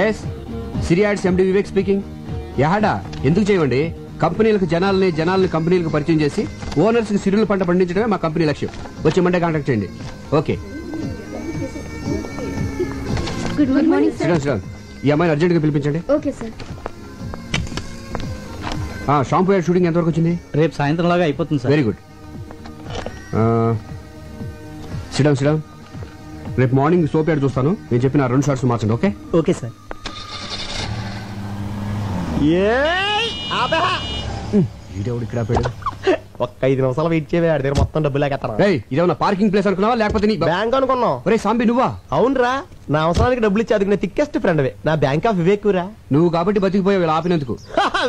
Yes సిరియాడ్స్ ఎండి Vivek speaking. యాడా ఎందుకు చేయండి? కంపెనీలకు జనాలని కంపెనీలకు పరిచయం చేసి ఓనర్స్ కి సిరుల పంట పండించడమే మా కంపెనీ లక్ష్యం. వచ్చే మండే కాంటాక్ట్ చేయండి. ఓకే. Good morning sir. ఈ అమ్మాయిని అర్జెంట్ గా పిలిపించండి. Okay sir. Shampoo ad shooting ఎంతవరకు వచ్చింది? రేపు సాయంత్రం లాగా అయిపోతుంది సార్. Very good. సిడమ్ రేపు మార్నింగ్ సోప్ యాడ్ చూస్తాను. నేను చెప్పిన 2 షాట్స్ మార్చండి. Okay okay sir. వీడెవడు ఇక్కడ ఆపాడు? ఒక్క 5 నిమిషాలు వెయిట్ చేయవే, ఆడి దగ్గర మొత్తం డబ్బులు లేకెత్తాను. ఇదేమన్నా పార్కింగ్ ప్లేస్ అనుకున్నావా లేకపోతే నీ బ్యాంక్ అనుకున్నావు? ఒరే సాంబి నువ్వా? అవునరా, నా అవసరానికి డబ్బులు ఇచ్చి అదిగిన థిక్కెస్ట్ ఫ్రెండ్ నా బ్యాంక్ ఆఫ్ వివేక్ రా. నువ్వు కాబట్టి బతికిపోయావు ఇలా ఆపినందుకు.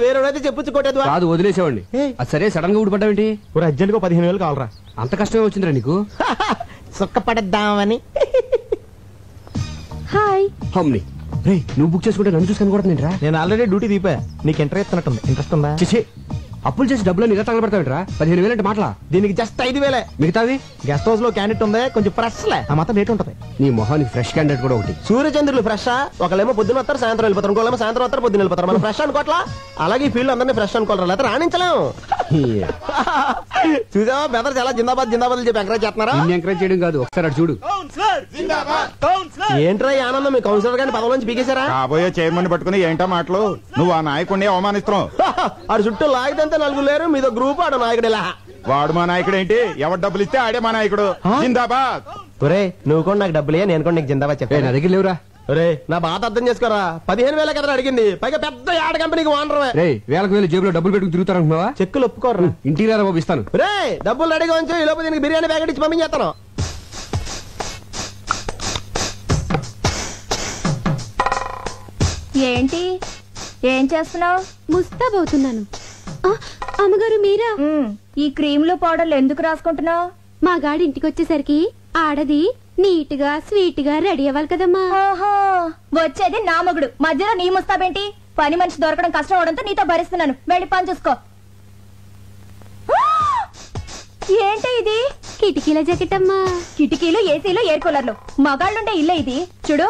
వేరేదైతే చెప్పొచ్చు కొట్టేది కాదు, వదిలేసేవాడిని. అది సరే, సడన్ గా ఊడిపడ్డావేంటి? అర్జెంట్ గా 15,000 కావాలరా. అంత కష్టమే వచ్చిందిరా నీకు? సుఖపడద్దామని. హాయ్. హమ్ని రే, నువ్వు బుక్ చేసుకుంటే నన్ను చూసుకొని కూడా నేను ఆల్రెడీ డ్యూటీ దీపా. నీకు ఇంట్రెస్ట్ ఇస్తున్నట్టుంది. ఇంట్రెస్ట్ ఉందా? చేసే అప్పులు చేసి డబ్బులు ఇలా తగలబెడతావిట్రా? 15,000 అంటే మాటలా? దీనికి జస్ట్ 5,000. మిగతావి గెస్ట్ హౌస్ లో క్యాండిడేట్ ఉంది, కొంచెం ఫ్రెష్ లే, ఆ మాత్రం రేట్ ఉంటుంది. నీ మొహానికి ఫ్రెష్ క్యాండిడేట్ కూడా ఒకటి. సూర్యచంద్రులు ఫ్రెష్. ఒకళ్ళేమో పొద్దున వస్తారు, సాయంత్రం వెళ్ళిపోతారు. ఇంకోళ్ళేమో సాయంత్రం వస్తారు, పొద్దున వెళ్ళిపోతారు. మనం ఫ్రెష్ అనుకోవట్లా? అలాగే ఈ ఫీల్డ్ అందరినీ ఫ్రెష్ అనుకోవాలి, లేకపోతే రాణించలేము. చూసావా బెదర్ చాలా జిందాబాద్ చెప్పి ఎంకరేజ్ చేస్తున్నారా? ఎంకరేజ్ చేయడం కాదు, ఒకసారి అటు చూడు. ఏంట్రా ఈ ఆనందం? మీ కౌన్సిలర్ గారిని పదవి నుంచి పీకేశారా? కాబోయే చైర్మన్ పట్టుకుని ఏంటో మాటలు? నువ్వు ఆ నాయకుడిని అవమానిస్తున్నావు. ఆడు చుట్టూ లాగితే 4 లేరు, మీదో గ్రూప్. ఆడు నాయకుడు ఇలా. వాడు మా నాయకుడు ఏంటి? ఎవరు డబ్బులు ఇస్తే ఆడే మా నాయకుడు. జిందాబాద్. ఒరే నువ్వు కూడా నాకు డబ్బులే, నేను కూడా నీకు జిందాబాద్ చెప్పాను. నా దగ్గర లేవురా. ఒరే నా బాధ అర్థం చేసుకోరా. 15,000 కదా అడిగింది, పైగా పెద్ద యాడ్ కంపెనీకి ఓనర్. రే, వేలకు వేలు జేబులో డబ్బులు పెట్టుకుని తిరుగుతారనుకున్నావా? చెక్కులు ఒప్పుకోరా. ఇంటికి రారా బాబు, ఇస్తాను. రే డబ్బులు రెడీగా ఉంచు, ఈ లోపు దీనికి బిర్యానీ ప్యాకెట్ ఇచ్చి పంపించేస్తాను. ఏంటి ఏం చేస్తున్నావు? ముస్తాబవుతున్నాను. అమ్మగారు మీరా? ఈ క్రీములు పౌడర్లు ఎందుకు రాసుకుంటున్నావు? మా గాడి ఇంటికి వచ్చేసరికి ఆడది నీట్ గా స్వీట్ గా రెడీ అవ్వాలి కదమ్మా. వచ్చేది నా మొగుడు, మధ్యలో నీ ముస్తాబేంటి? పని మనిషి దొరకడం కష్టం అవడంతో నీతో భరిస్తున్నాను. వెళ్ళి పని చూసుకో. ఏంటి ఇది? కిటికీల జాకెట్ అమ్మా. కిటికీలు, ఏసీలు, ఎయిర్ కూలర్లు, మగాళ్ళుండే ఇల్లే ఇది. చూడు,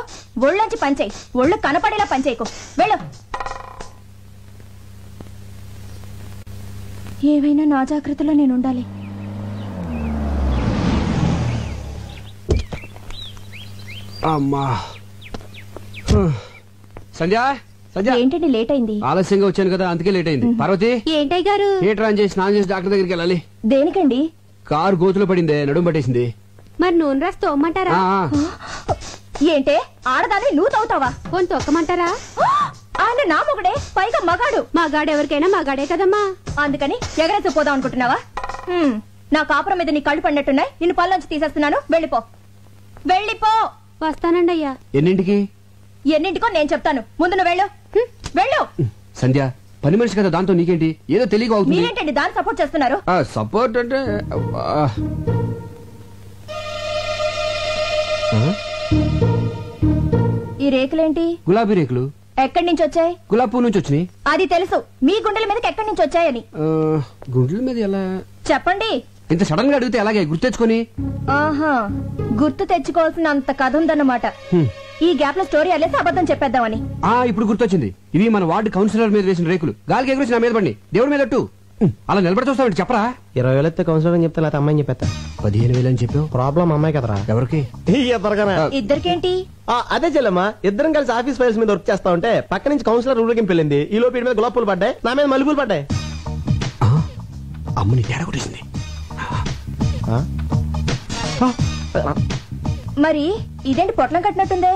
ఒళ్ళొంచి పనిచేయి, ఒళ్ళు కనపడేలా పనిచేయకు. వెళ్ళు. ఏవైనా నా జాగ్రత్తలో నేను ఉండాలి. అమ్మా. సంధ్య ఏంటండి లేట్ అయింది? ఆలస్యంగా వచ్చాను కదా, అందుకే లేట్ అయింది. పార్వతి, ఏంటయ్య గారు? థియేటర్ ఆన్ చేసి స్నానం చేసి డాక్టర్ దగ్గరికి వెళ్ళాలి. దేనికండి? కారు గోతులో పడిందే, నడుము పట్టేసింది. మరి నూనె రాసి తోమ్మంటారా? ఏంటే ఆడదాన్ని నువ్వు తవ్వుతావా? పోని తొక్కమంటారా? ఆయన నా మొగుడే, పైగా మగాడు. మగాడు ఎవరికైనా మగాడే కదమ్మా. అందుకని ఎగరేసి పోదాం అనుకుంటున్నావా? నా కాపురం మీద నీ కళ్ళు పడినట్టున్నాయి. నిన్ను పళ్ళొంచి తీసేస్తున్నాను. వెళ్ళిపో. వెళ్ళిపో. వస్తానండి అయ్యా. ఎన్నింటికి? ఎన్నింటికో నేను చెప్తాను. ముందు నువ్వు వెళ్ళు. వెళ్ళు. సంధ్య, పని మనిషి కదా, దాంతో నీకేంటి? ఏదో తెలియక అవుతుంది. మీరేంటండి దాన్ని సపోర్ట్ చేస్తున్నారు? సపోర్ట్ అంటే ఈ రేకులేంటి? గులాబీ రేకులు. ఎక్కడి నుంచి వచ్చాయి? గులాబీ పువ్వు నుంచి వచ్చినాయి. అది తెలుసు, మీ గుండెల మీదకి ఎక్కడి నుంచి వచ్చాయని. గుండెల మీద ఎలా చెప్పండి. ఇంత సడన్ గా అడిగితే అలాగే గుర్తెచ్చుకొని. ఆహా, గుర్తు తెచ్చుకోవాల్సిన అంత కథ ఉందన్నమాట. ఈ గ్యాప్ లో స్టోరీ అల్లేసి అబద్ధం చెప్పేద్దామని. ఇప్పుడు గుర్తొచ్చింది. ఇవి మన వార్డు కౌన్సిలర్ మీద వేసిన రేకులు. గాలికి ఎగురేసి నా మీద పడి దేవుడి మీద అలా నిలబడి చూస్తావు. చెప్పరా? 20,000 ఎత్తే కౌన్సిలర్ అని చెప్తే లేకపోతే అమ్మాయిని చెప్పేస్తా. 15,000 అని చెప్పావు. ప్రాబ్లం అమ్మాయి కదరా. ఎవరికి? ఇద్దరికేంటి? అదే చెల్లమ్మా, ఇద్దరం కలిసి ఆఫీస్ ఫైల్స్ మీద వర్క్ చేస్తా ఉంటే పక్క నుంచి కౌన్సిలర్ ఊరికి వెళ్ళింది. ఈ లోపు మీద గులాబ్ పూలు పడ్డాయి, నా మీద మల్లెపూలు పడ్డాయి. అమ్మని తేడా కొట్టేసింది. మరి ఇదేంటి పొట్లం కట్టినట్టుందే?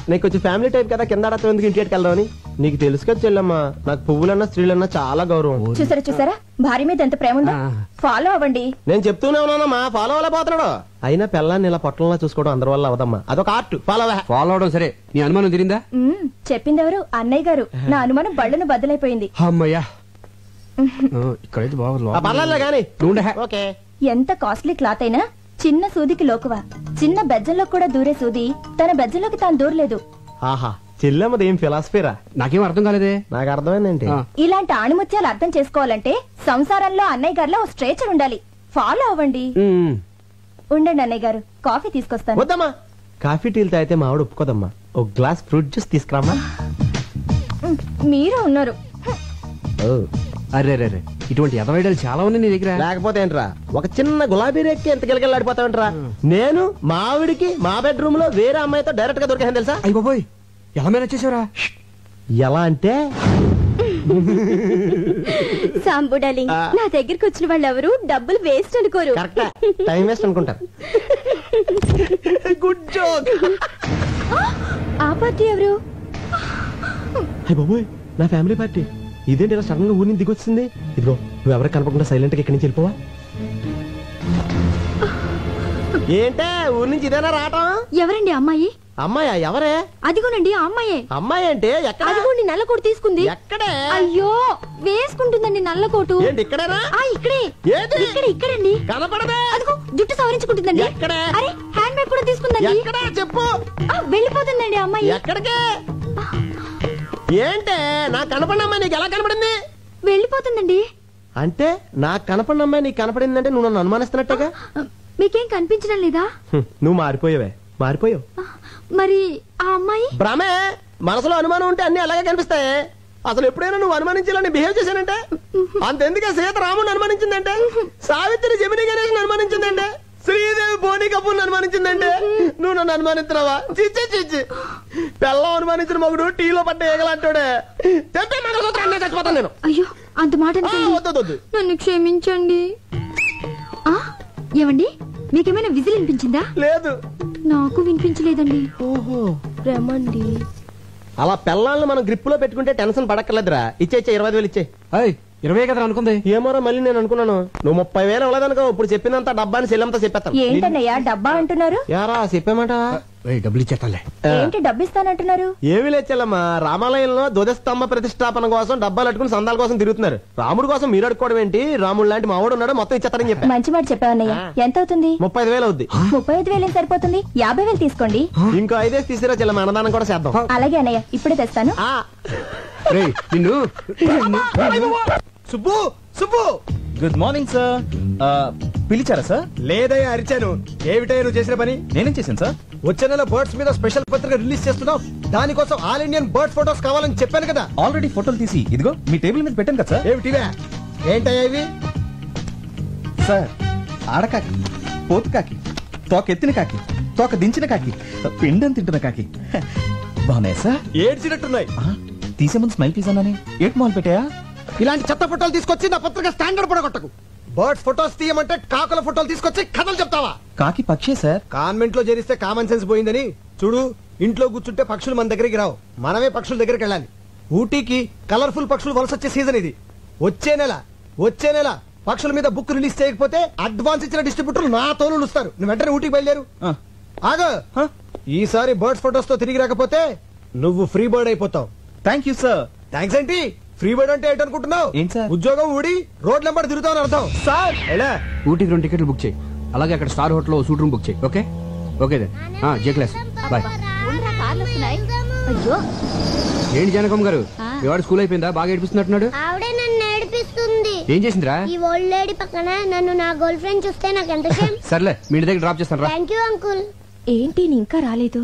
నీకు కొంచెం ఫ్యామిలీ టైప్ కదా, కింద ఆడతాం ఎందుకు ఇంటికి వెళ్దామని. నీకు తెలుసు కదా చెల్లమ్మా, నాకు పువ్వులన్నా స్త్రీలన్నా చాలా గౌరవం. చూసారా భార్య మీద ఎంత ప్రేమ ఉందో. ఫాలో అవ్వండి. నేను చెప్తూనే ఉన్నానమ్మా, ఫాలో అవ్వలే పోతున్నాడు. అయినా పిల్లాన్ని ఇలా పొట్టంలా చూసుకోవడం అందరి వల్ల అవదమ్మా, అదొక ఆర్ట్. ఫాలో అవడం సరే, నీ అనుమానం తిరిందా? చెప్పిందెవరు? అన్నయ్య గారు. నా అనుమానం బళ్ళను బద్దలైపోయింది. అమ్మయ్యా, ఇక్కడైతే బాగా. ఎంత కాస్ట్లీ క్లాత్ అయినా చిన్న సూదికి లోకువా. చిన్న బెజ్జంలో కూడా దూరే సూది తన బెజ్జంలోకి తాను దూరలేదు. ఆహా, చెల్లెమ్మది ఏం ఫిలాసఫీరా? నాకేం అర్థం కాలేదే. నాకు అర్థమైందేంటి? ఇలాంటి ఆణిముత్యాలు అర్థం చేసుకోవాలంటే సంసారంలో అన్నయ్య గారిలో ఓ స్ట్రేచర్ ఉండాలి. ఫాలో అవ్వండి. ఉండండి అన్నయ్య గారు, కాఫీ తీసుకొస్తాను. వద్దమ్మా, కాఫీ టీలు తాగితే మా ఆవిడ ఒప్పుకోదమ్మా. ఒక గ్లాస్ ఫ్రూట్ జ్యూస్ తీసుకురామ్మా. మీరు ఉన్నారు. అరే రే రే, ఇటువంటి ఎదవైడలు చాలా ఉన్నాయి నీ దగ్గర. లేకపోతే ఏంట్రా, ఒక చిన్న గులాబీ రేక్కి ఎంత గిలగిలాడిపోతావంటరా. నేను మా ఆవిడికి మా బెడ్రూమ్ లో వేరే అమ్మాయితో డైరెక్ట్ గా దొరికాను తెలుసా. అయ్య బాబోయ్, ఎలా మేనేజ్ చేసావురా? ఎలా అంటే సాంబు డార్లింగ్, నా దగ్గరికి వచ్చిన వాళ్ళు ఎవరు డబ్బులు వేస్ట్ అనుకోరు. కరెక్ట్, టైం వేస్ట్ అనుకుంటారు. Good joke. ఆ పార్టీ ఎవరు? అయ్య బాబోయ్, నా ఫ్యామిలీ పార్టీ. ఇదేంటి ఇలా సడన్ గా ఊరిని దిగొచ్చింది. ఇదిగో నువ్వు ఎవరికి కనపడకుండా సైలెంట్ గా ఇక్కడి నుంచి వెళ్ళిపోవా. ఏంటే ఊరి నుంచి ఇదేనా రావటం? ఎవరండి అమ్మాయి? అమ్మాయా? ఎవరే? అదిగోనండి ఆ అమ్మాయే. అమ్మాయి అంటే ఎక్కడ? అదిగోండి నల్ల కోటు తీసుకుంది. ఎక్కడే? అయ్యో, వేసుకుంటుందండి నల్ల కోటు. ఏంటి ఇక్కడేనా? ఇక్కడే. ఏది? ఇక్కడండి. కనపడదే. అదిగో జుట్టు సవరించుకుంటుందండి. ఎక్కడే? అరే, హ్యాండ్ బ్యాగ్ కూడా తీసుకుందండి. ఎక్కడా చెప్పు. వెళ్ళిపోతుందండి అమ్మాయి. ఎక్కడికే? ఏంటే నాకు కనపడిన అమ్మాయి నీకు ఎలా కనపడింది? వెళ్ళిపోతుందండి. అంటే నాకు కనపడిన అమ్మాయి నీకు కనపడిందంటే నువ్వు నన్ను అనుమానిస్తున్నట్టుగా. మీకేం కనిపించడం లేదా? నువ్వు మారిపోయావే, మారిపోయావు. మరి ఆ అమ్మాయి? భ్రమే. మనసులో అనుమానం ఉంటే అన్ని అలాగే కనిపిస్తాయి. అసలు ఎప్పుడైనా నువ్వు అనుమానించాలని బిహేవ్ చేశానంటే అంతెందుకే సీత రాముని అనుమానించిందంటే, సావిత్రి జమిని గణేష్ అనుమానించిందంటే, శ్రీదేవి బోని కపూర్ అనుమానించిందంటే నువ్వు నన్ను అనుమానిస్తున్నావా? చిచ్చి చిచ్చి, పెళ్ళం అనుమానించిన మగుడు టీలో పడ్డ ఏగలంటాడే. చెప్పే మంగళసూత్రాన్ని చచ్చిపోతాను నేను. అయ్యో, అంత మాట అనకండి. వద్దు. నన్ను క్షమించండి. ఏమండి, మీకేమైనా విజిల్ వినిపించిందా? లేదు. నాకు వినిపించలేదండి. ఓహో, రమండి. అలా పెళ్ళాలను మనం గ్రిప్ లో పెట్టుకుంటే టెన్షన్ పడక్కర్లేదురా. ఇచ్చే 20,000 ఇచ్చే. 20 కదా అనుకుంది. ఏమోరా, మళ్ళీ నేను అనుకున్నాను నువ్వు 30,000 ఇవ్వలేదనుకో. ఇప్పుడు చెప్పినంత డబ్బాని సెల్లంతా చెప్పేస్తాను. ఏంటన్నయ్యా డబ్బా అంటున్నారు? యారా చెప్పామాట. డబ్బులు ఇచ్చేస్తాలే. ఏంటి డబ్బిస్తానంటున్నారు? ఏమి లేచెల్లమ్మా, రామాలయంలో ధ్వజస్తంభ ప్రతిష్టాపన కోసం డబ్బాలు అట్టుకుని సందాల కోసం తిరుగుతున్నారు. రాముడు కోసం మీరు అడుకోవడం ఏంటి? రాముడు లాంటి మావాడు ఉన్నాడు, మొత్తం ఇచ్చేస్తారని చెప్పా. మంచి మాట చెప్పావన్నయ్య. ఎంత అవుతుంది? 35,000 అవుద్ది. 35,000 సరిపోతుంది. 50,000 తీసుకోండి. ఇంకో 5 తీసిరా చెల్లమ్మ, అన్నదానం కూడా చేద్దాం. అలాగే అన్నయ్య, ఇప్పుడే తెస్తాను. రేయ్, నిన్ను Subbu Subbu. Good morning sir. పిలిచారా సార్? లేదయ్యా, అరిచాను. ఏమిటయ్యా నువ్వు చేసిన పని? నేనేం చేశాను సార్? వచ్చే నెల బర్డ్స్ మీద స్పెషల్ పత్రిక రిలీజ్ చేస్తున్నావు. దానికోసం ఆల్ ఇండియన్ బర్డ్ ఫోటోస్ కావాలని చెప్పాను కదా. ఆల్రెడీ ఫోటోలు తీసి ఇదిగో మీ టేబుల్ మీద పెట్టాను కదా సార్. ఏమిటివే? ఏంటయ్యా ఇవి? సార్, ఆడకాకి, పోతు కాకి, తోక ఎత్తిన కాకి, తోక దించిన కాకి, పిండం తింటున్న కాకి బాగున్నాయా సార్? ఏడ్చినట్టున్నాయి. తీసే ముందు స్మైల్ ప్లీజ్ అన్నానే. ఏట్ మాల్ పెట్టాయా? ఇలాంటి చెత్త ఫోటోలు తీసుకొచ్చి నా పత్రిక స్టాండర్డ్ పడగొట్టకు. బర్డ్స్ ఫోటోస్ తీయమంటే కాకుల ఫోటోలు తీసుకొచ్చి కథలు చెప్తావా? కాకి పక్షే సార్. కాన్వెంట్ లో చేరిస్తే కామన్ సెన్స్ పోయిందని చూడు. ఇంట్లో కూర్చుంటే పక్షులు మన దగ్గరికి రావు, మనమే పక్షుల దగ్గరికి వెళ్ళాలి. ఊటీకి కలర్ఫుల్ పక్షులు వలస వచ్చే సీజన్ ఇది. వచ్చే నెల పక్షుల మీద బుక్ రిలీజ్ చేయకపోతే అడ్వాన్స్ ఇచ్చిన డిస్ట్రిబ్యూటర్లు నా తోలు ఇస్తారు. నువ్వు వెంటనే ఊటీకి బయలుదేరు. ఆగో, ఈసారి బర్డ్స్ ఫోటోస్ తో తిరిగి రాకపోతే నువ్వు ఫ్రీ బర్డ్ అయిపోతావు. Thank you sir. థ్యాంక్స్ ఏంటి? ఫ్రీ బర్డ్ అంటే ఏంటనుకుంటున్నావు? ఏంటి సార్? ఉద్యోగం ఊడి రోడ్ నెంబర్ తిరుగుతావు అర్థం. సార్ ఎలా? ఊటీకి 2 టికెట్లు బుక్ చేయి. అలాగే అక్కడ స్టార్ హోటల్ లో సూట్ రూమ్ బుక్ చేయి. Okay okay then. జే క్లాస్ బాయ్. అయ్యో, ఏంటి జానకమ్మ గారు, మీ వాడు స్కూల్ అయిపోయిందా? బాగా ఏడిపిస్తున్నట్టున్నాడు. ఆవిడే నన్ను ఏడిపిస్తుంది. ఏం చేసిందిరా? ఈ ఓల్డ్ లేడీ పక్కన నన్ను నా గర్ల్ ఫ్రెండ్ చూస్తే నాకు ఎంత షేమ్. సర్లే, మీ ఇంటి దగ్గర డ్రాప్ చేస్తాను రా. Thank you uncle. ఏంటి నీ ఇంకా రాలేదు?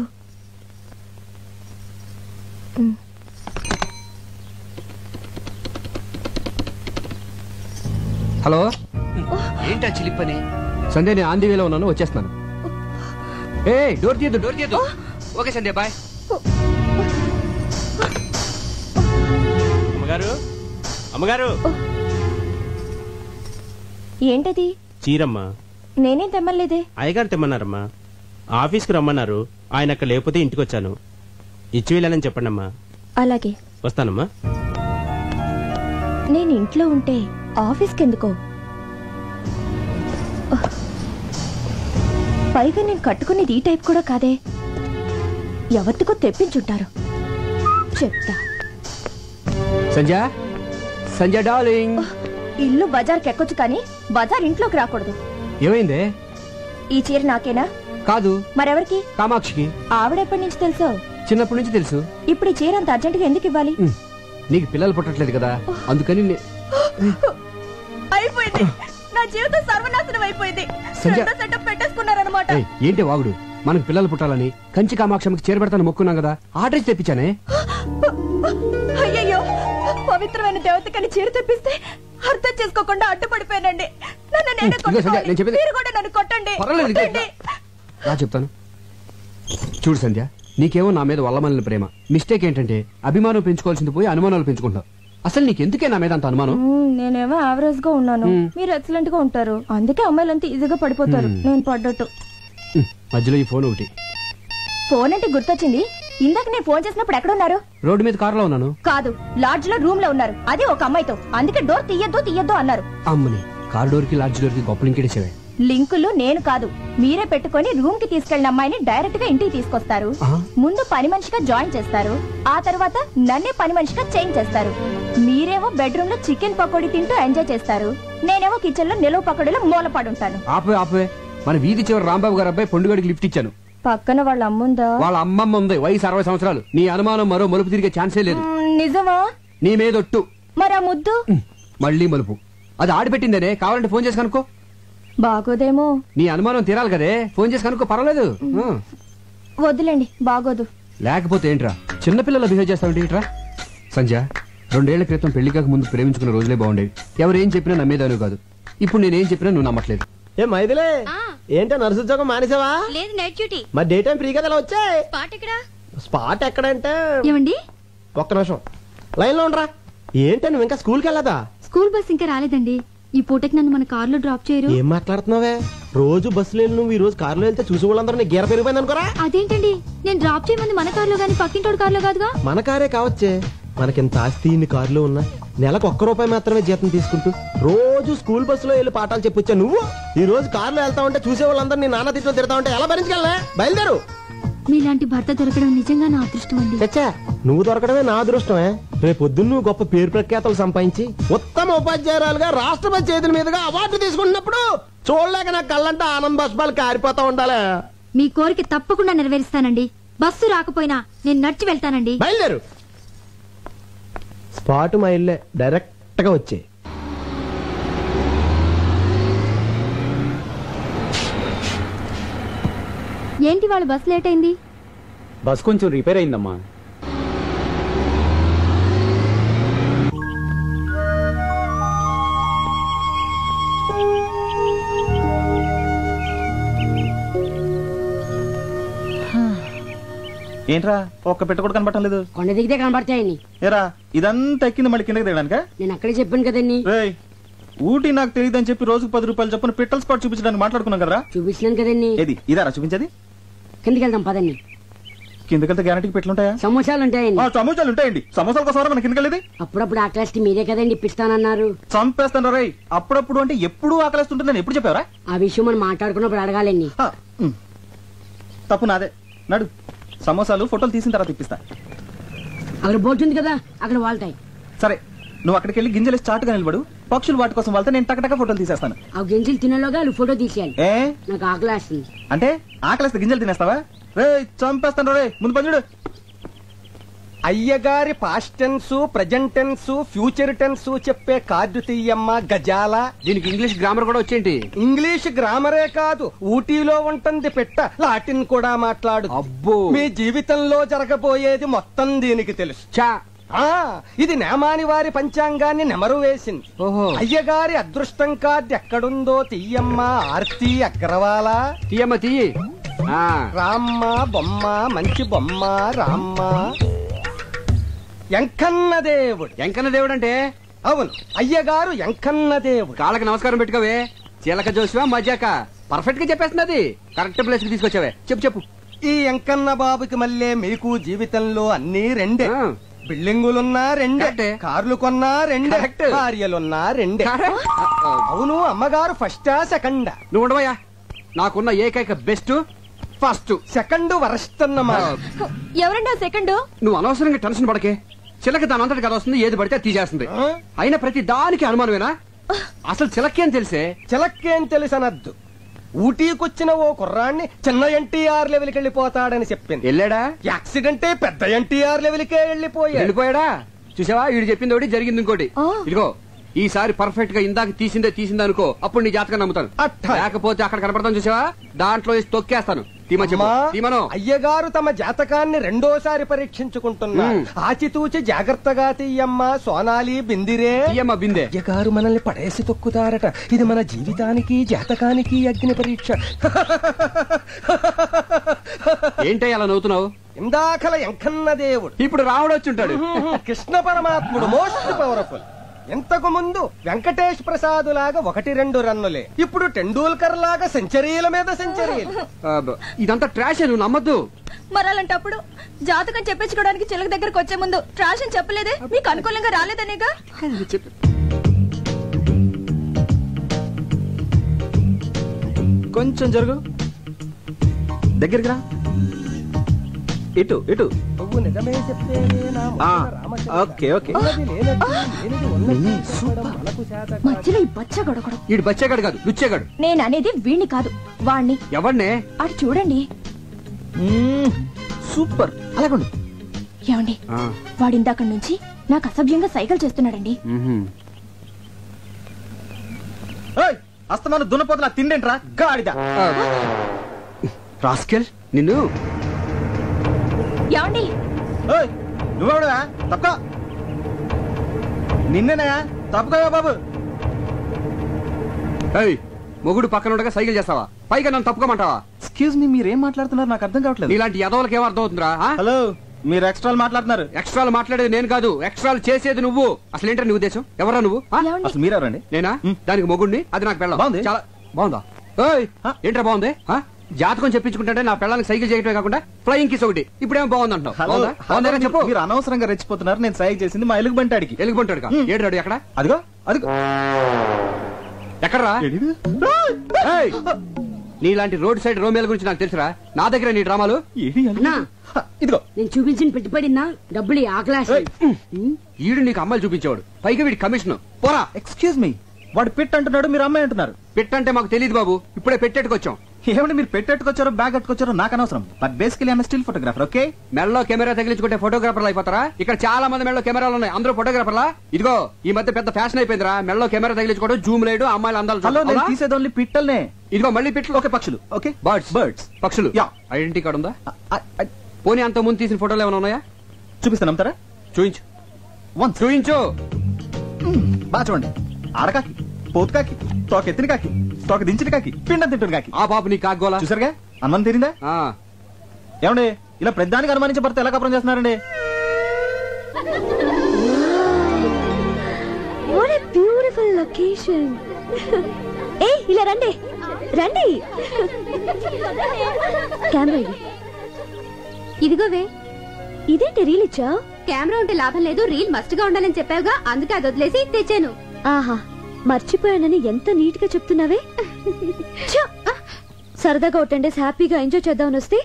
హలో, ఏంటా చిలిపని? సంధ్య, నేను ఆంధీ వేలో ఉన్నాను, వచ్చేస్తున్నాను. ఏ డోర్ తీయద్దు. ఓకే సంధ్య, బాయ్. అమ్మగారు, ఏంటది? చీరమ్మా. నేనేం తెమ్మలేదే. అయ్యగారు తెమ్మన్నారమ్మా. ఆఫీస్కి రమ్మన్నారు. ఆయన అక్కడ లేకపోతే ఇంటికి వచ్చాను. ఇచ్చి వెళ్ళాలని చెప్పండమ్మా. అలాగే వస్తానమ్మా. నేను ఇంట్లో ఉంటే ఆఫీస్కి ఎందుకో? పైగా నేను కట్టుకునేది ఈ టైప్ కూడా కాదే. ఎవరికో తెప్పించుంటారు. చెప్తా. సంజయ్ డార్లింగ్. ఇల్లు బజార్కి ఎక్కొచ్చు కానీ బజార్ ఇంట్లోకి రాకూడదు. ఏమైందే? ఈ చీర నాకేనా? కాదు, మరెవరికి? కామాక్షికి. ఆవిడెప్పటి నుంచి తెలుసో? చిన్నప్పటి నుంచి తెలుసు. ఇప్పుడు ఈ చీర అంత అర్జెంటుగా ఎందుకు ఇవ్వాలి? నీకు పిల్లలు పుట్టట్లేదు కదా, అందుకని అయిపోయింది. నా జీవితం సర్వనాశనం అయిపోయింది. సెటప్ పెట్టేసుకున్నారన్నమాట. ఏంటి వాగుడు? మనకు పిల్లలు పుట్టాలని కంచి కామాక్షమికి చీర పెడతాను మొక్కున్నాం కదా, ఆర్డర్ తెప్పించానే. అయ్యయ్యో, పవిత్రమైన దేవతకని చీర తెప్పిస్తే అర్థం చేసుకోకుండా అడ్డుపడిపోయానండి. నన్ను నేనే ఇదిగో సంధ్య, కొట్టుకోవాలి. నేను చెప్పేది- మీరు కూడా నన్ను కొట్టండి. పర్వాలేదు, ఇదిగో. కొట్టండి. రా చెప్తాను. చూడు సంధ్య, నీకేమో నా మీద వల్లమల్లిన ప్రేమ. మిస్టేక్ ఏంటంటే అభిమానం పెంచుకోవాల్సింది పోయి అనుమానాలు పెంచుకుంటావు. అసలు నీకెందుకే నా మీద అంత అనుమానం? నేనేమో యావరేజ్ గా ఉన్నాను, మీరు ఎక్సలెంట్ గా ఉంటారు. అందుకే అమ్మాయిలంతా ఈజీగా పడిపోతారు. నేను పడ్డట్టు. మధ్యలో ఈ ఫోన్ ఒకటి. ఫోన్ అంటే గుర్తొచ్చింది. ఇందాక నేను ఫోన్ చేసినప్పుడు ఎక్కడున్నారు? రోడ్డు మీద కారులో ఉన్నాను. కాదు, లాడ్జ్ లో రూమ్ లో ఉన్నారు. అది ఒక అమ్మాయితో. అందుకే డోర్ తీయద్దు అన్నారు. అమ్మని కారిడోర్ కి లాడ్జ్ డోర్ కి గొప్పలు ఇంకేసేవే. లింకులు నేను కాదు, మీరే పెట్టుకొని రూమ్ కి తీసుకెళ్లిన అమ్మాయిని డైరెక్ట్ గా ఇంటికి తీసుకొస్తారు. ముందు పని మనిషిగా జాయిన్ చేస్తారు. ఆ తర్వాత నన్నే పని మనిషిగా చేంజ్ చేస్తారు. మీరేమో బెడ్రూమ్ లో చికెన్ పకోడీ తింటూ ఎంజాయ్ చేస్తారు. నేనేమో కిచెన్ లో నిలువ పకోడీలో మూలపడుంటాను. ఆపే మన వీధి చివరి రాంబాబు గారు అబ్బాయి పొండుగడికి లిఫ్ట్ ఇచ్చాను. పక్కన వాళ్ళ అమ్ముందా? వాళ్ళ అమ్మమ్మ ఉంది, వయసు 60 సంవత్సరాలు. నీ అనుమానం మరో మలుపు తిరిగే ఛాన్సే లేదు. నిజమా? నీ మీదొట్టు. మరా ముద్దు? మళ్ళీ మలుపు. అది ఆడిపెట్టిందనే, కావాలంటే ఫోన్ చేసి కనుక్కో. బాగోదేమో. నీ అనుమానం తీరాలి కదే, ఫోన్ చేసి కనుక్కో, పర్వాలేదు. వద్దులేండి, బాగోదు. లేకపోతే ఏంట్రా చిన్నపిల్లలు బిహేవ్ చేస్తావు ఏంట్రా? సంజయ్, 2 ఏళ్ల క్రితం పెళ్లి కాక ముందు ప్రేమించుకున్న రోజులే బాగుండేవి. ఎవరేం చెప్పినా నమ్మేదాను కాదు. ఇప్పుడు నేనేం చెప్పినా నువ్వు నమ్మట్లేదు. ఏ మైదిలే, ఏంటో నర్సు ఉద్యోగం మానేసావా? లేదు, నైట్ డ్యూటీ. మరి డే టైం ఫ్రీ కదా ఇలా వచ్చాయి. స్పాట్ ఎక్కడంటే ఏమండి, ఒక్క నిమిషం లైన్ లో ఉండరా. ఏంటో నువ్వు ఇంకా స్కూల్కి వెళ్ళదా? స్కూల్ బస్ ఇంకా రాలేదండి. ఈ పూటకి నన్ను మన కారులో డ్రాప్ చేయరు? ఏం మాట్లాడుతున్నావే? రోజు బస్సులో వెళ్ళి నువ్వు ఈ రోజు కారులో వెళ్తే చూసి వాళ్ళందరూ నీ గీర పెరిగిపోయింది అనుకోరా. అదేంటండి, నేను డ్రాప్ చేయమంది మన కారులో గానీ పక్కింటోడు కారులో కాదుగా. మన కారే కావచ్చే. మనకింత ఆస్తి ఇన్ని కారులో ఉన్నా నెలకు ₹1 మాత్రమే జీతం తీసుకుంటూ రోజు స్కూల్ బస్సులో వెళ్ళి పాఠాలు చెప్పొచ్చా నువ్వు? ఈ రోజు కారులో వెళ్తా ఉంటే చూసే వాళ్ళందరూ నీ నాన్న తిట్లో తిడతా ఉంటే ఎలా భరించగలనే? బయలుదేరు. మీలాంటి భర్త దొరకడం నిజంగా నా అదృష్టం అండి. చచ్చా, నువ్వు దొరకడమే నా అదృష్టమే. రేపొద్దున్న నువ్వు గొప్ప పేరు ప్రఖ్యాతలు సంపాదించి ఉత్తమ ఉపాధ్యాయురాలుగా రాష్ట్రపతి చేతుల మీదుగా అవార్డు తీసుకుంటున్నప్పుడు చూడలేక నా కళ్ళంటే ఆనంద బాష్పాలు కారిపోతా ఉండాలి. మీ కోరిక తప్పకుండా నెరవేరుస్తానండి. బస్సు రాకపోయినా నేను నడిచి వెళ్తానండి. బయలుదేరు. స్పాట్ మా ఇల్లే, డైరెక్ట్ గా వచ్చే. ఏంటి వాళ్ళ బస్ లేట్ అయింది? బస్ కొంచెం రిపేర్ అయిందమ్మా. ఏంట్రా ఒక్క పెట్ట కూడా కనబడటం లేదు? కొండ దిగితే కనబడతాయని. ఏరా ఇదంతా ఎక్కింది మళ్ళీ కిందకి దిగడానికా? నేను అక్కడే చెప్పాను కదండి. ఊటీ నాకు తెలియదని చెప్పి రోజుకు ₹10 చొప్పున పిట్టల్ స్పాట్ చూపించడానికి మాట్లాడుకున్నాం కదరా. చూపించినాను కదండి. ఏది ఇదారా చూపించేది? కిందకి వెళ్దాం పదండి. కిందకెళ్తే గ్యారంటీకి పెట్లుంటాయా? సమోసాలు ఉంటాయండి. సమోసాలు ఉంటాయండి. సమోసాల కోసం మన కిందకెళ్ళేది. అప్పుడప్పుడు ఆ క్లాస్ మీరే కదండి ఇప్పిస్తానన్నారు. చంపేస్తాను రై. అప్పుడప్పుడు అంటే ఎప్పుడు ఆకలిస్తుంటుందని ఎప్పుడు చెప్పావరా? ఆ విషయం మనం మాట్లాడుకున్నప్పుడు అడగాలండి. తప్పు నాదే. నడు, సమోసాలు ఫోటోలు తీసిన తర్వాత ఇప్పిస్తా. అక్కడ బోట్ ఉంది కదా, అక్కడ వాళ్తాయి. సరే, నువ్వు అక్కడికి వెళ్ళి గింజలు చాటుగా నిలబడు. పక్షులు వాటి కోసం వెళ్తే నేను టకటక ఫోటోలు తీసేస్తాను. ఆ గింజలు తినేలోగా వాళ్ళు ఫోటో తీసేయాలి. ఏ నాకు ఆకలి వేస్తుంది. అంటే ఆకలిస్తే గింజలు తినేస్తావా? రే చంపేస్తాను రే. ముందు పని చూడు. అయ్యగారి past tense, present tense, future tense చెప్పే కార్డు తీయమ్మ గజాల. దీనికి ఇంగ్లీష్ గ్రామర్ కూడా వచ్చేంటి? ఇంగ్లీష్ గ్రామరే కాదు, ఊటీలో ఉంటుంది పెట్ట లాటిన్ కూడా మాట్లాడు. అబ్బో, మీ జీవితంలో జరగబోయేది మొత్తం దీనికి తెలుసు. చా ఇది నేమాని వారి పంచాంగాన్ని నెమరు వేసింది. అయ్యగారి అదృష్టం కార్డు ఎక్కడుందో తీయమ్మ. ఆర్తి అగ్రవాల. తీయమ్మ తీయి. రామ్మ బొమ్మ, మంచి బొమ్మ రామ్మ. ఎంకన్న దేవుడు. ఎంకన్న దేవుడు అంటే? అవును, అయ్యగారు ఎంకన్న దేవుడు. కాళ్ళకి నమస్కారం పెట్టుకోవే. చీలక జోసివా మజాక పర్ఫెక్ట్ గా చెప్పేస్తున్నది. కరెక్ట్ ప్లేస్ కి తీసుకొచ్చావే. చెప్పు. ఈ ఎంకన్న బాబుకి మళ్ళీ మీకు జీవితంలో అన్ని రెండే. బిల్డింగులున్నా రెండే, కార్లు కొన్నా రెండే, భార్యలున్నా రెండే. అవును, అమ్మగారు ఫస్టా సెకండా? నువ్వు ఉండవయ్యా. నాకున్న ఏకైక బెస్ట్ ఫస్ట్, సెకండ్ వరస్ట్ అన్నమాట. ఎవరండి సెకండ్? నువ్వు అనవసరంగా టెన్షన్ పడకే. చిలక దాని అంతటి కదా వస్తుంది, ఏది పడితే తీసేస్తుంది. అయినా ప్రతి దానికి అనుమానమేనా? అసలు చిలకేం తెలిసే? చిలకేం తెలుసనద్దు. ఊటీకొచ్చిన ఓ కుర్రాన్ని చిన్న ఎన్టీఆర్ లెవెల్కి వెళ్ళిపోతాడని చెప్పింది. వెళ్ళాడా? యాక్సిడెంటే పెద్ద ఎన్టీఆర్ లెవెల్కే వెళ్ళిపోయాడా? చూసావా, వీడు చెప్పింది ఒకటి, జరిగింది ఇంకోటి. ఇదిగో ఈసారి పర్ఫెక్ట్ గా ఇందాక తీసిందే అనుకో, అప్పుడు నీ జాతకం నమ్ముతాను. లేకపోతే అక్కడ కనపడతాను చూసావా, దాంట్లో తొక్కేస్తాను. అయ్యగారు తమ జాతకాన్ని రెండోసారి పరీక్షించుకుంటున్నారు. ఆచితూచి జాగ్రత్తగా తీయమ్మా సోనాలి బిందిరే. బిందే అయ్యగారు మనల్ని పడేసి తొక్కుతారట. ఇది మన జీవితానికి జాతకానికి అగ్ని పరీక్ష. ఏంటో అలా నవ్వుతున్నావు? ఇందాకల ఎంకన్న దేవుడు, ఇప్పుడు రాముడు వచ్చి ఉంటాడు. కృష్ణ పరమాత్ముడు మోస్ట్ పవర్ఫుల్. ఇంతకు ముందు వెంకటేష్ ప్రసాద్ లాగా 1-2 రన్నులే. ఇప్పుడు టెండూల్కర్ లాగా సెంచరీల మీద సెంచరీలు. ఇదంతా ట్రాష్, నువ్వు నమ్మద్దు. మరలాంటప్పుడు జాతకం చెప్పించుకోవడానికి చిలక దగ్గరకు వచ్చే ముందు ట్రాష్ అని చెప్పలేదే? మీకు అనుకూలంగా రాలేదనేగా. కొంచెం జరుగు, దగ్గరికి రా. ఇటు ఇటు. Okay okay. మధ్యలో ఈ బచ్చగడొకడు. ఈడు బచ్చగాడు కాదు, లుచ్చేగాడు. నేను అనేది వీణ్ణి కాదు, వాణ్ణి. ఎవరినే? అటు చూడండి. సూపర్. అలాగండి. ఏమండి, వాడు ఇందాక నుంచి నాకు అసభ్యంగా సైకిల్ చేస్తున్నాడండి. అస్తమాను దున్నపోతున్నా తిండేంట్రా గాడిద. రాస్కెల్ నిన్ను. ఏమండి, నువ్వెవడువా? తప్ప నిన్నేనా? తప్పుకోవా బాబు. మొగుడు పక్కన ఉండగా సైకిల్ చేస్తావా? పైగా నన్ను తప్పుకోమంటావా? ఎక్స్క్యూజ్ మీ, మీరేం మాట్లాడుతున్నారు నాకు అర్థం కావట్లేదు. ఇలాంటి యదవులకి ఏమో అర్థం అవుతుందిరా? హలో, మీరు ఎక్స్ట్రాలు మాట్లాడుతున్నారు. ఎక్స్ట్రాలు మాట్లాడేది నేను కాదు, ఎక్స్ట్రాలు చేసేది నువ్వు. అసలు ఏంటో నీ ఉద్దేశం? ఎవరా నువ్వు? అసలు మీరెవరండి? నేనా? దానికి మొగుడిని, అది నాకు పెళ్ళం. బాగుంది. చాలా బాగుందా? ఏంట్రా బాగుంది? జాతకం చెప్పించుకుంటే నా పెళ్ళానికి సైకిల్ చేయటమే కాకుండా ఫ్లయింగ్ కిస్ ఒకటి. ఇప్పుడేమో బాగుంది అంటున్నావు. చెప్పు. మీరు అనవసరంగా రెచ్చిపోతున్నారు. నేను సైకిల్ చేసింది మా ఎలుగు బంటాడికి. ఎలుగు బంటాడు ఏడాడు? ఎక్కడ? అదిగో అదిగో. ఎక్కడరా? నీలాంటి రోడ్ సైడ్ రోమేల గురించి నాకు తెలుసురా. నా దగ్గర నీ డ్రామాలు. ఇదిగో నేను చూపించిన పెట్టుబడినా డబ్బులు ఆకలాసి. ఈడు నీకు అమ్మాయిలు చూపించేవాడు, పైగా వీడి కమిషన్. పోరా. ఎక్స్క్యూజ్ మీ, వాడు పెట్ అంటున్నాడు, మీరు అమ్మాయి అంటున్నారు. పెట్టంటే మాకు తెలియదు బాబు, ఇప్పుడే పెట్టేట్టుకొచ్చాం. ఏమంటే మీరు పెట్టెట్టుకొచ్చారో బ్యాగ్ కట్టుకొచ్చారో నాకు అనవసరం. But basically I'm still photographer. Okay, మెడలో కెమెరా తగిలించుకుంటే ఫోటోగ్రాఫర్లు అయిపోతారా? ఇక్కడ చాలా మంది మెడలో కెమెరాలు ఉన్నాయి, అందరూ ఫోటోగ్రాఫర్లా? ఇదిగో ఈ మధ్య పెద్ద ఫ్యాషన్ అయిపోయిందిరా మెడలో కెమెరా తగిలించుకోవడం, జూమ్ లేడు, అమ్మాయిలు అందాలు. హలో, నేను తీసేది ఓన్లీ పిట్టల్నే. ఇదిగో మళ్ళీ పిట్టలు. ఓకే, పక్షులు. Okay, birds. బర్డ్స్, పక్షులు. ఐడెంటిటీ కార్డు ఉందా? పోనీ అంత ముందు తీసిన ఫోటోలు ఏమైనా ఉన్నాయా? చూపిస్తాను, నమ్ముతారా? చూయించు. చూయించు. బాగా చూడండి. ఆడకాకి, పోతు కాకి, తోక ఎత్తిన కాకి, తోక దించిన కాకి, పిండం తింటున్న కాకి. ఆ పాప నీ కాగోలా చూసారుగా? అనుమానం తీరిందా? ఏమండి ఇలా ప్రతిదానికి అనుమానించే భర్త ఎలా కపరం చేస్తున్నారండి? Beautiful location. ఏ ఇలా రండి రండి. కెమెరా ఇదిగోవే. ఇదేంటి రీల్ ఇచ్చావు? కెమెరా ఉంటే లాభం లేదు, రీల్ మస్ట్ గా ఉండాలని చెప్పావుగా, అందుకే అది వదిలేసి తెచ్చాను. ఆహా, మర్చిపోయానని ఎంత నీట్ గా చెప్తున్నావే. సరదాగా ఒక 10 days హ్యాపీగా ఎంజాయ్ చేద్దామని వస్తే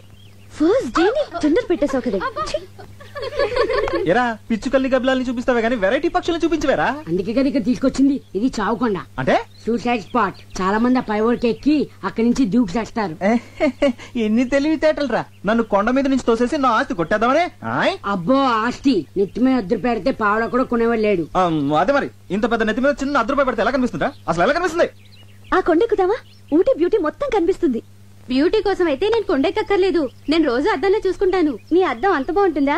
ఫస్ట్ డే టెండర్ పెట్టేసావు కదా. ఎరా పిచ్చుకల్ని గబ్బలాల్ని చూపిస్తావే గానీ వెరైటీ పక్షులను చూపించవేరా? అందుకే కదా ఇక్కడ తీసుకొచ్చింది. ఇది చావుకొండ అంటే సూసైడ్ స్పాట్. చాలా మంది ఆ పైవోర్కి ఎక్కి అక్కడి నుంచి దూకి చేస్తారు. ఎన్ని తెలివితేటలు రా. నన్ను కొండ మీద నుంచి తోసేసి నా ఆస్తి కొట్టేద్దామనే? అబ్బో ఆస్తి నెత్తి మీద అద్దరు పెడితే పావడ కూడా కొనేవాడు లేడు. అదే మరి, ఇంత పెద్ద నెత్తి మీద చిన్న ₹1 పెడితే ఎలా కనిపిస్తుందా? అసలు ఎలా కనిపిస్తుంది? ఆ కొండెక్కుదామా? ఊటీ బ్యూటీ మొత్తం కనిపిస్తుంది. బ్యూటీ కోసం అయితే నేను కొండెక్కర్లేదు, నేను రోజు అద్దంలో చూసుకుంటాను. నీ అద్దం అంత బాగుంటుందా?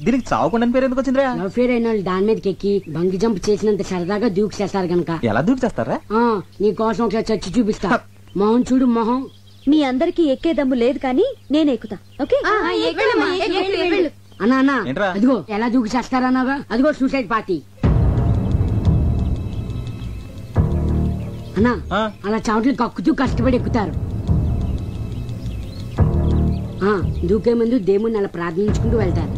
దీనికి చావుకుండా పేరు ఎందుకు వచ్చిందిరా? లవ్ ఫేర్ అయిన వాళ్ళు దాని మీదకి ఎక్కి బంగి జంప్ చేసినంత సరదాగా దూకి చేస్తారు గనక. ఎలా దూకి చేస్తారా? నీ కోసం ఒకసారి చచ్చి చూపిస్తా. మొహం చూడు మొహం. మీ అందరికి ఎక్కే దమ్ము లేదు కానీ నేను ఎక్కుతా. ఓకే అన్నా అదిగో ఎలా దూకి చేస్తారన్నాగా, అదిగో సూసైడ్ పార్టీ. అన్నా అలా చావట్లు కక్కుతూ కష్టపడి ఎక్కుతారు. దూకే ముందు దేవుణ్ణి అలా ప్రార్థించుకుంటూ వెళ్తారు.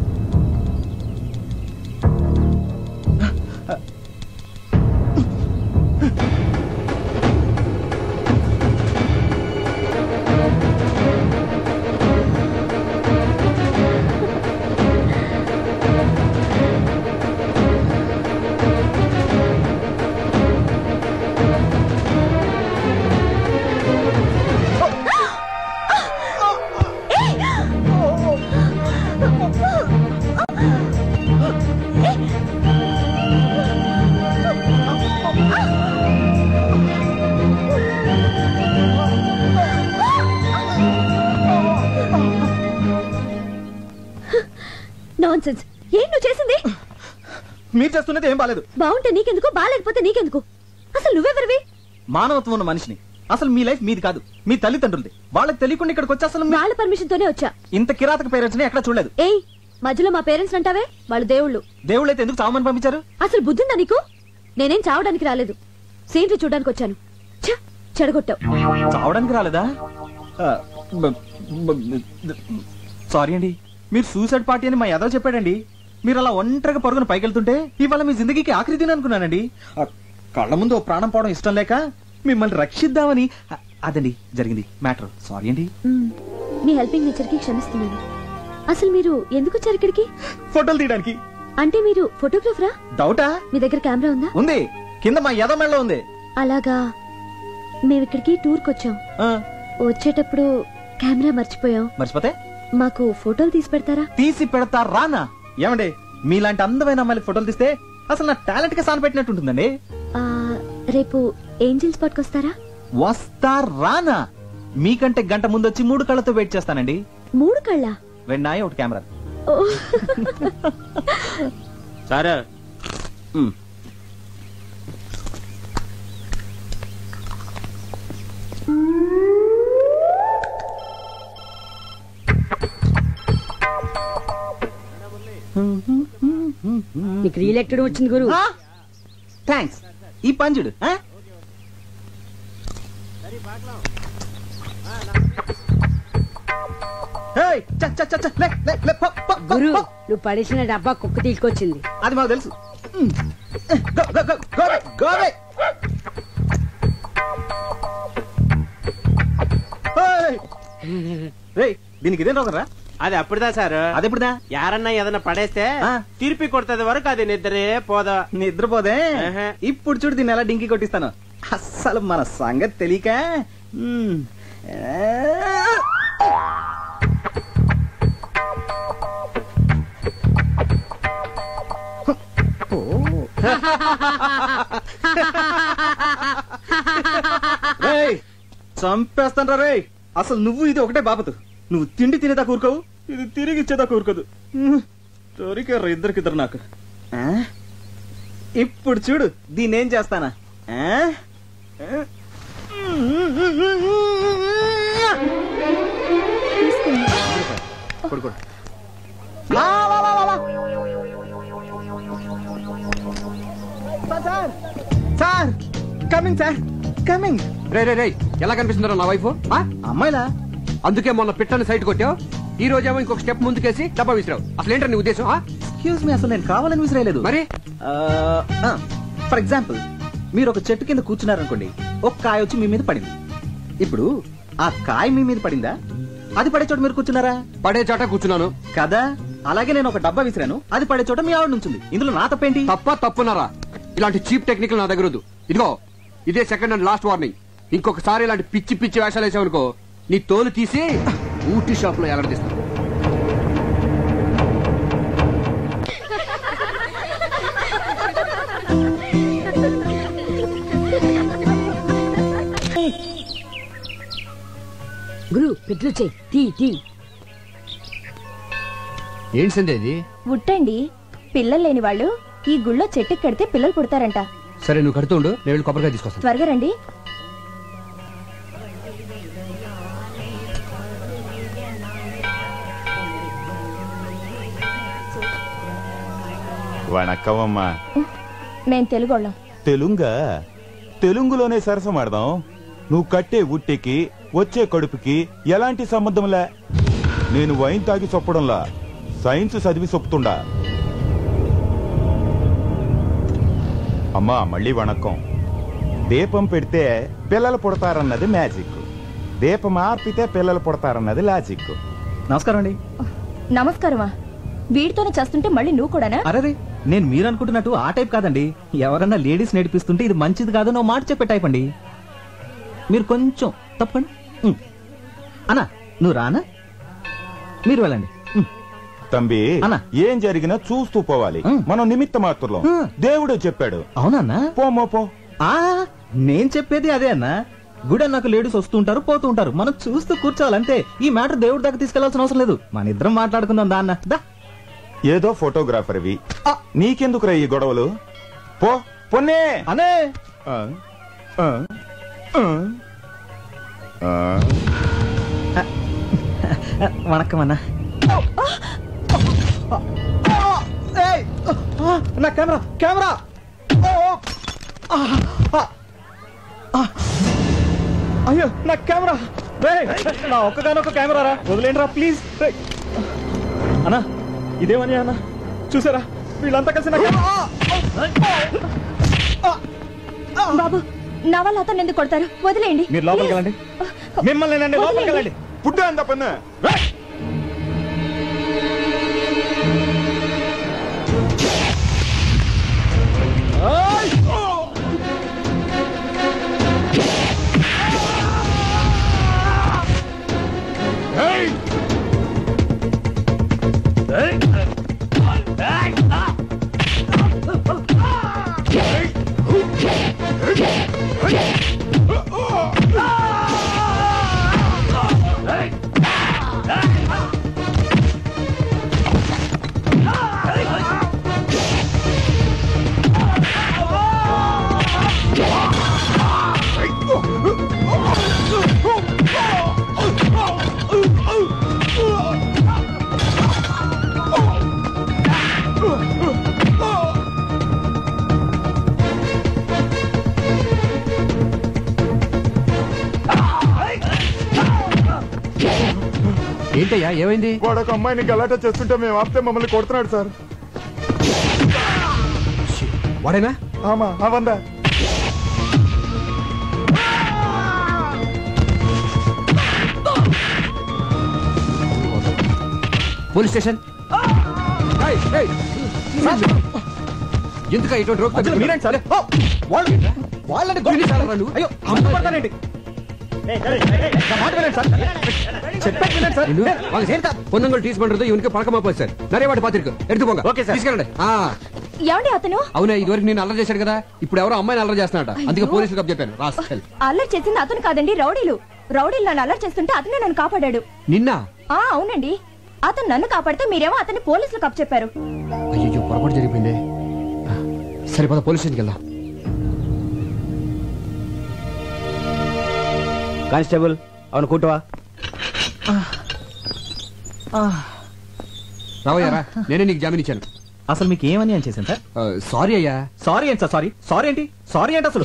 Non sense. ఏం నువ్వు చేసింది? మీరు చేస్తున్నది ఏం బాలేదు. బాగుంటే నీకెందుకు, బాగాలేకపోతే నీకెందుకు? అసలు నువ్వెవరివి? మానవత్వం ఉన్న మనిషిని. అసలు మీ లైఫ్ మీది కాదు, మీ తల్లిదండ్రులది. వాళ్ళకి తెలియకుండా ఇక్కడికి వచ్చి అసలు వాళ్ళ పర్మిషన్ తోనే వచ్చా. ఇంత కిరాతక పేరెంట్స్ ని ఎక్కడ చూడలేదు. ఏయ్, మధ్యలో మా పేరెంట్స్ అంటావే? వాళ్ళు దేవుళ్ళు. దేవుళ్ళైతే ఎందుకు చావమని పంపించారు? అసలు బుద్ధిందా నీకు? నేనేం చావడానికి రాలేదు, సీనరీ చూడడానికి వచ్చాను. చెడగొట్టావు. చావడానికి రాలేదా? సారీ అండి, మీరు సూసైడ్ పార్టీ అని మా యాదవ్ చెప్పాడండి. మీరు అలా ఒంటరిగా పరుగున పైకెళ్తుంటే ఇవాళ మీ జిందగీకి ఆఖరి దిన అనుకున్నానండి. కళ్ళ ముందు ఓ ప్రాణం పోవడం ఇష్టం లేక మిమ్మల్ని రక్షిద్దామని. అదండి జరిగింది మ్యాటర్. సారీ అండి. మీ హెల్పింగ్ నేచర్ కి క్షమిస్తున్నాను. అసలు మీరు ఎందుకు వచ్చారు ఇక్కడికి? ఫోటోలు తీయడానికి. అంటే మీరు ఫోటోగ్రాఫరా? డౌటా? మీ దగ్గర కెమెరా ఉందా? ఉంది, కింద మా యాదవ్ మెడలో ఉంది. అలాగా. మేము ఇక్కడికి టూర్కి వచ్చాం. వచ్చేటప్పుడు కెమెరా మర్చిపోయాం. మర్చిపోతే మాకు ఫోటోలు తీసి పెడతారా? తీసి పెడతా రానా? ఏమండి, మీలాంటి అందమైన అమ్మాయిలకి ఫోటోలు తీస్తే అసలు నా టాలెంట్ కి సాన పెట్టినట్టు ఉంటుందండి. రేపు ఏంజిల్ స్పాట్ కి వస్తారా? వస్తా రానా? మీకంటే గంట ముందు వచ్చి 3 కళ్ళతో వెయిట్ చేస్తానండి. 3 కళ్ళ? 2 నాయ 1 కెమెరా. సరే. నీకు రీఎలెక్టెడ్ వచ్చింది గురు. థ్యాంక్స్. ఈ పంజుడు గురు, నువ్వు పడేసిన డబ్బా కుక్క తీసుకొచ్చింది. అది మాకు తెలుసు. దీనికి ఇదేం రోగరా? అది అప్పుడుదా సార్. అది ఎప్పుడుదా? యారన్నా ఏదన్నా పడేస్తే తిరిపి కొడుతుంది వరకు అది నిద్రే పోదా. నిద్రపోదే. ఇప్పుడు చూడు దీన్ని ఎలా డింకి కొట్టిస్తాను. అస్సలు మన సంగతి తెలియక. చంపేస్తాను రే. అసలు నువ్వు ఇది ఒకటే బాబతు. నువ్వు తిండి తినేదా కూరుకోవు, ఇది తిరిగి ఇచ్చేదా కూరుకోదు. దొరికారు ఇద్దరికిద్దరు నాకు. ఇప్పుడు చూడు దీన్ని ఏం చేస్తానా. Sir coming sir coming. రే రే రే, ఎలా కనిపిస్తున్నారో నా వైఫ్? అమ్మాయిలా? అందుకే మొన్న పిట్టని సైట్ కొట్టావు, ఈ రోజేమో ఇంకొక స్టెప్ ముందుకేసి డబ్బా విసిరావు. అసలు ఏంటో నీ ఉద్దేశం? ఎక్స్క్యూజ్ మీ, అసలు నేను కావాలని విసిరేయలేదు. మరి ఫర్ ఎగ్జాంపుల్, మీరు ఒక చెట్టు కింద కూర్చున్నారనుకోండి, ఒక కాయ వచ్చి మీ మీద పడింది. ఇప్పుడు ఆ కాయ మీ మీద పడిందా? అది పడే చోట మీరు కూర్చున్నారా? పడే చోట కూర్చున్నాను కదా. అలాగే నేను ఒక డబ్బా విసిరాను, అది పడే చోట మీ ఆవిడ నుంచింది. ఇందులో నా తప్పేంటి? తప్పున్నారా? ఇలాంటి చీప్ టెక్నిక్ నా దగ్గర వద్దు. ఇదిగో ఇదే సెకండ్ అండ్ లాస్ట్ వార్నింగ్. ఇంకొకసారి ఇలాంటి పిచ్చి పిచ్చి వేషాలు వేసావనుకో, నీ తోలు తీసి ఊటీ షాప్ లో ఎలాడదీస్తాను. గురు పెట్లు చెయ్యి. ఏంటి సందే ఇది? ఉట్టండి. పిల్లలు లేని వాళ్ళు ఈ గుళ్ళో చెట్టుకి కడితే పిల్లలు పుడతారంట. సరే నువ్వు కడుతూ ఉండు, నేను వెళ్ళి కొబ్బరికాయ తీసుకొస్తాను. త్వరగా రండి. వణక్కమమ్మా. మేం తెలుగోళ్ళం. తెలుంగా? తెలుగులోనే సరసమాడదాం. నువ్వు కట్టే ఉట్టికి వచ్చే కడుపుకి ఎలాంటి సంబంధంలే. నేను వైన్ తాగి చొప్పడంలా, సైన్స్ చదివి చొప్పుతుండా. అమ్మా మళ్ళీ వణక్కం. దీపం పెడితే పిల్లలు పుడతారన్నది మ్యాజిక్, దీపం ఆర్పితే పిల్లలు పుడతారన్నది లాజిక్. నమస్కారం అండి. నమస్కారమా? వీడితోనే చేస్తుంటే మళ్ళీ నువ్వు కూడానా? అరే, నేను మీరు అనుకుంటున్నట్టు ఆ టైప్ కాదండి. ఎవరన్నా లేడీస్ నడిపిస్తుంటే ఇది మంచిది కాదని ఓ మాట చెప్పే టైప్ అండి. మీరు కొంచెం తప్పండి. అన్నా నువ్వు రానా? మీరు వెళ్ళండి. తంబి, ఏం జరిగినా చూస్తూ పోవాలి. మనం నిమిత్త మాత్రం. దేవుడే చెప్పాడు. అవునన్నా? పోమో పో. నేను చెప్పేది అదే అన్నా. గుడి అన్నాక లేడీస్ వస్తూ ఉంటారు, పోతూ ఉంటారు. మనం చూస్తూ కూర్చోవాలంటే ఈ మ్యాటర్ దేవుడి దాకా తీసుకెళ్లాల్సిన అవసరం లేదు. మన ఇద్దరం మాట్లాడుకుందాం దా అన్న. దా ఏదో ఫోటోగ్రాఫర్వి, నీకెందుకురా ఈ గొడవలు? పో పొన్నే అనే వణక్కం అన్నా. నా కెమెరా కెమెరా అయ్యో నా కెమెరా నా ఒక్కగానొక్క కెమెరా రా, వదిలేండి రా ప్లీజ్. అన్నా ఇదేమని అన్నా చూసారా వీళ్ళంతా కలిసి నా బాబు నా వల్ల అతను ఎందుకు కొడతారు? వదిలేయండి. మీరు లోపలికి వెళ్ళండి. మిమ్మల్ని లోపలికి వెళ్ళండి. పుట్ట అంత పన్ను ఏంటయ్యా ఏమైంది? వాడు ఒక అమ్మాయిని గలాటా చేస్తుంటే మేము ఆపితే మమ్మల్ని కొడుతున్నాడు సార్. వాడేనా? ఆమా అవందా పోలీస్ స్టేషన్. ఎందుకు ఇటువంటి రోగ్ మీరేంటి సార్? వాళ్ళని అయ్యో అమ్ముపడతానండి. పొందంగల్ టీస్ పண்றது ఇవనికి పழக்கமா போய் சார் நிறைய வாட்டி பாத்திருக்கு எடுத்து போங்க. ఓకే సార్ తీసుకెళ్ళండి. ఏమండి అతను? అవునా ఇదివరకు నేను అల్లరి చేశాడు కదా, ఇప్పుడు ఎవరో అమ్మాయిని అల్లరి చేస్తున్నాడ, అందుకే పోలీసులకు అప్ చెప్పాను. అల్లరి చేసింది అతను కాదండి, రౌడీలు. రౌడీలు నన్ను అల్లరి చేస్తుంటే అతనే నన్ను కాపాడాడు. నిన్న? అవునండి. అతను నన్ను కాపాడితే మీరేమో అతన్ని పోలీసులకు అప్ చెప్పారు. అయ్యో పొరపాటు జరిగిపోయింది. సరే పద పోలీస్ స్టేషన్కి వెళ్దాం. కానిస్టేబుల్ అవును కూటవా. రావయ్యారా, నేనే నీకు జామీన్ ఇచ్చాను. అసలు మీకు ఏమని అని చేశాను సార్? సారీ అయ్యా. సారీ ఏంటి సార్? సారీ సారీ ఏంటి? సారీ ఏంటి అసలు?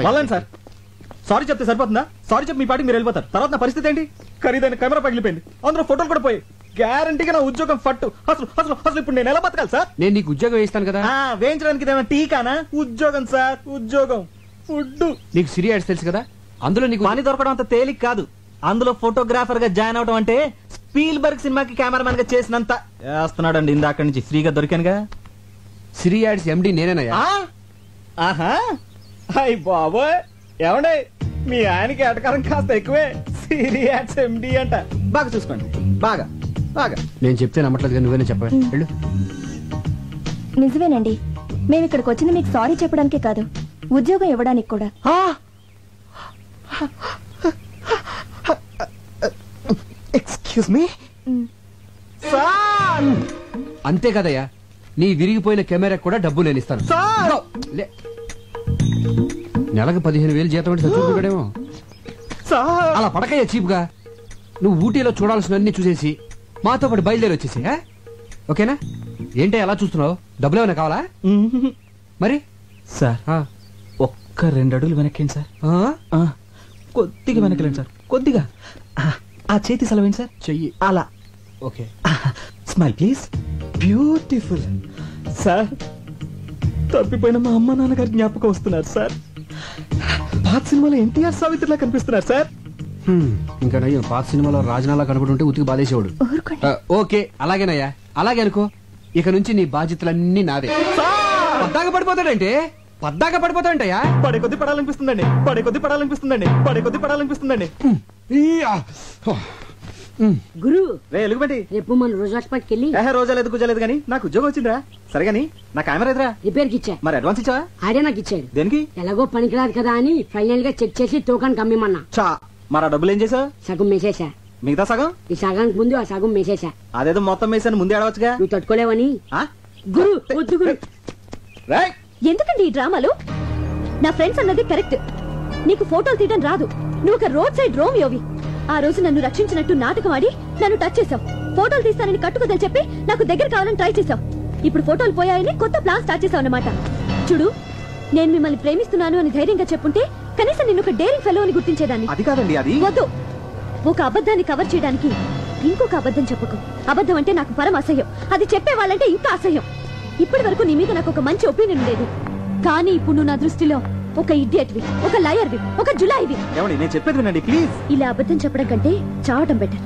వాళ్ళని సార్ సారీ చెప్తే సరిపోతుందా? సారీ చెప్పి మీ పాటికి మీరు వెళ్ళిపోతారు. తర్వాత నా పరిస్థితి ఏంటి? ఖరీదైన కెమెరా పగిలిపోయింది, అందులో ఫోటోలు కూడా పోయి, గ్యారంటీగా నా ఉద్యోగం ఫట్టు. అసలు అసలు అసలు ఇప్పుడు నేను ఎలా బతకాలి సార్? నేను నీకు ఉద్యోగం వేస్తాను కదా. వేయించడానికి ఏమైనా టీకానా? ఉద్యోగం సార్, ఉద్యోగం. ఫుడ్ నీకు సిరి యాడ్స్ తెలుసు కదా, అందులో నీకు పని దొరకడం అంత తేలిక కాదు. అందులో ఫోటోగ్రాఫర్ గా జాయిన్ అవడం అంటే స్పీల్బర్గ్ సినిమాకి కెమెరామెన్ గా చేసినంత చేస్తున్నాడండి. ఇందాక నుంచి ఫ్రీగా దొరికానుగా. సిరి యాడ్స్ ఎండి నేనేనయ్యా. ఆహా అయ్ బాబోయ్, ఏమండే మీ ఆయనకి ఎటకారం కాస్త ఎక్కువే. సిరి యాడ్స్ ఎండి అంట. బాగా చూసుకోండి, బాగా బాగా. నేను చెప్తే నమ్మట్లేదు, నువ్వేనే చెప్పాలి. వెళ్ళు. నిజమేనండి, మేము ఇక్కడికి వచ్చింది మీకు సారీ చెప్పడానికే కాదు, ఉద్యోగం ఇవ్వడానికి కూడా. Excuse me sir. అంతే కదయ్యా, నీ విరిగిపోయిన కెమెరా కూడా డబ్బు నేను ఇస్తాను. నెలకు 15,000 జీతం అంటే చచ్చుకుంటాడేమో. అలా పడకయ్యా చీప్ గా. నువ్వు ఊటీలో చూడాల్సినవన్నీ చూసేసి మాతో పాటు బయలుదేరి వచ్చేసి, ఓకేనా? ఏంటి అలా చూస్తున్నావు? డబ్బులు ఏమైనా కావాలా? మరి సార్ ఒక్క 2 అడుగులు వెనక్కేండి సార్. కొద్దిగా వెనకలేండి సార్, కొద్దిగా. ఆ చేతి సెలవేండి సార్. చెయ్యి అలా. Okay. Smile please. Beautiful sir. తప్పిపోయిన మా అమ్మ నాన్నగారి జ్ఞాపకం వస్తున్నారు సార్. పాత సినిమాలో ఎన్టీఆర్ సావిత్రిలా కనిపిస్తున్నారు సార్. ఇంకా నయ్యో, పాత సినిమాలో రాజనాలా కనబడుంటే ఉతికి బాధేసేవాడు. ఓకే అలాగేనయ్యా, అలాగే అనుకో. ఇక నుంచి నీ బాధ్యతలన్నీ నాదే. పద్దాక పడిపోతాడంటే పద్దాక పడిపోతాడంటయ్యా. పడే కొద్ది పడాలనిపిస్తుందండి, పడే కొద్ది పడాలనిపిస్తుందండి, పడే కొద్ది పడాలనిపిస్తుందండి. గురు ఎలుగుబంటి, రేపు మన రోజు హాస్పిటల్కి వెళ్ళి. రోజా లేదు కూర్చోలేదు కానీ నాకు ఉద్యోగం వచ్చిందిరా. సరే గానీ నా కెమెరా ఎదురా రిపేర్ కి ఇచ్చా. మరి అడ్వాన్స్ ఇచ్చావా? ఆడే నాకు ఇచ్చాడు. దేనికి? ఎలాగో పనికిరాదు కదా అని ఫైనల్ గా చెక్ చేసి తూకానికి అమ్మిమన్నా. చా మరి ఆ డబ్బులు ఏం చేసావు? సగం మేసేసా. మిగతా సగం ఈ సగానికి ముందు ఆ సగం మేసేసా. అదేదో మొత్తం వేసాను ముందే ఆడవచ్చుగా. నువ్వు తట్టుకోలేవని. ఆ? గురు వద్దు గురు. రేయ్! ఎందుకండి ఈ డ్రామాలు? నా ఫ్రెండ్స్ అన్నది కరెక్ట్. నీకు ఫోటోలు తీయడం రాదు. నువ్వు ఒక రోడ్ సైడ్ రోమియోవి. ఆ రోజు నన్ను రక్షించినట్టు నాటకం ఆడి నన్ను టచ్ చేసావు. ఫోటోలు తీస్తానని కట్టుకోదని చెప్పి నాకు దగ్గర కావాలని ట్రై చేసావు. ఇప్పుడు ఫోటోలు పోయాయని కొత్త ప్లాన్ స్టార్ట్ చేసావు అన్నమాట. చూడు, నేను మిమ్మల్ని ప్రేమిస్తున్నాను అని ధైర్యంగా చెప్పుంటే కనీసం నిన్ను ఒక డేరింగ్ ఫెలో అని గుర్తించేదాన్ని. అది కాదండి, అది వద్దు. ఒక అబద్ధాన్ని కవర్ చేయడానికి ఇంకొక అబద్ధం చెప్పకు. అబద్ధం అంటే నాకు పరమ అసహ్యం. అది చెప్పే వాళ్ళంటే ఇంకా అసహ్యం. ఇప్పటి వరకు నీ మీద నాకు ఒక మంచి ఒపీనియన్ లేదు, కానీ ఇప్పుడు నువ్వు నా దృష్టిలో ఒక ఇడియట్వి, ఒక లయర్వి, ఒక జులాయివి. ఏమండి నేను చెప్పేది వినండి ప్లీజ్. ఇలా అబద్ధం చెప్పడం కంటే చావటం బెటర్.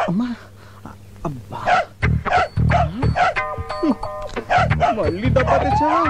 అమ్మా, అబ్బా, మళ్ళీ డబ్బా తెచ్చావా?